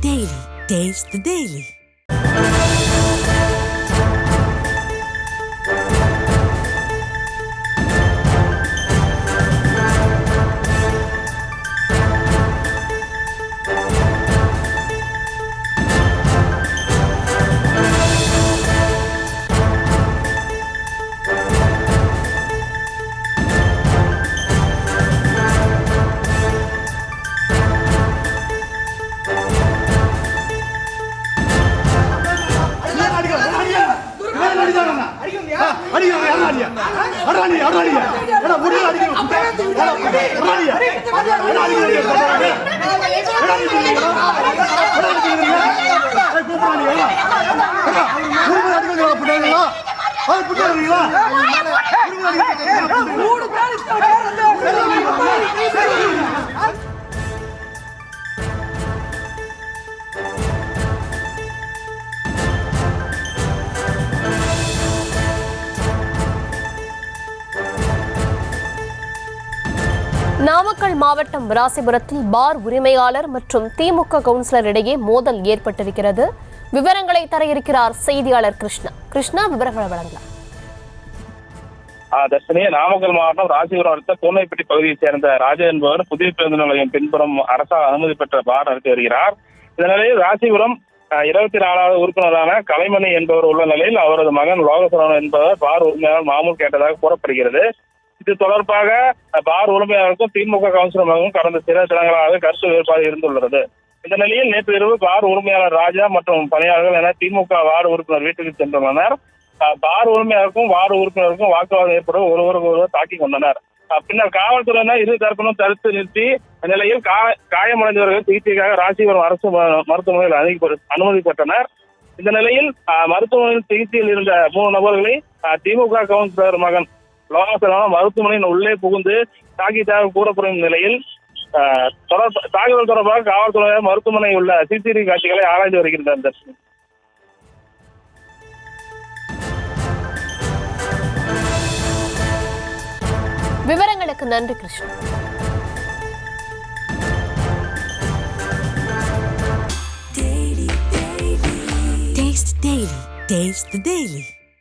Daily. Taste the Daily. Namakkal மாவட்டம் ராசிபுரத்தில் பார் உரிமையாளர் மற்றும் திமுக கவுன்சிலர் இடையே மோதல் ஏற்பட்டிருக்கிறது. விவரங்களை தர இருக்கிறார் செய்தியாளர் கிருஷ்ணா. விவரங்களை வழங்கலாம். தர்ஷினி, நாமக்கல் மாவட்டம் ராசிபுரம் அடுத்த கோனைப்பட்டி பகுதியைச் சேர்ந்த ராஜா என்பவர் புதிய பேருந்து நிலையம் பின்புறம் அரசால் அனுமதி பெற்ற பார் நடத்தி வருகிறார். இந்த நிலையில் ராசிபுரம் 24வது உறுப்பினரான கலைமணி என்பவர் உள்ள நிலையில் அவரது மகன் லோகசரவணன் என்பவர் பார் உரிமையாளர் மாமூல் கேட்டதாக கூறப்படுகிறது. இது தொடர்பாக பார் உரிமையாளருக்கும் திமுக கவுன்சிலருக்கும் கடந்த சில தினங்களாக கருத்து வேறுபாடு இருந்துள்ளது. இந்த நிலையில் நேற்று இரவு பார் உரிமையாளர் ராஜா மற்றும் பணியாளர்கள் என திமுக வார்டு உறுப்பினர் வீட்டுக்கு சென்றுள்ளனர். பார் உரிமையாளருக்கும் வார்டு உறுப்பினருக்கும் வாக்குவாதம் ஏற்பட ஒருவருக்கு ஒருவர் தாக்கிக் கொண்டனர். பின்னர் காவல்துறையினர் இரு தரப்பிலும் தடுத்து நிறுத்தி நிலையில் காயமடைந்தவர்கள் சிகிச்சைக்காக ராசிபுரம் அரசு மருத்துவமனையில் அனுமதி பெற்றனர். இந்த நிலையில் மருத்துவமனையில் சிகிச்சையில் இருந்த 3 நபர்களை திமுக கவுன்சிலர் மகன் லோகசரவணன் மருத்துவமனையின் உள்ளே புகுந்து தாக்கியதாக கூறப்படும் நிலையில் தாக்குதல் தொடர்பாக காவல்துறையினர் மருத்துவமனை உள்ள சிசிடிவி காட்சிகளை ஆராய்ந்து வருகின்றனர். விவரங்களுக்கு நன்றி கிருஷ்ணா. Taste the Daily.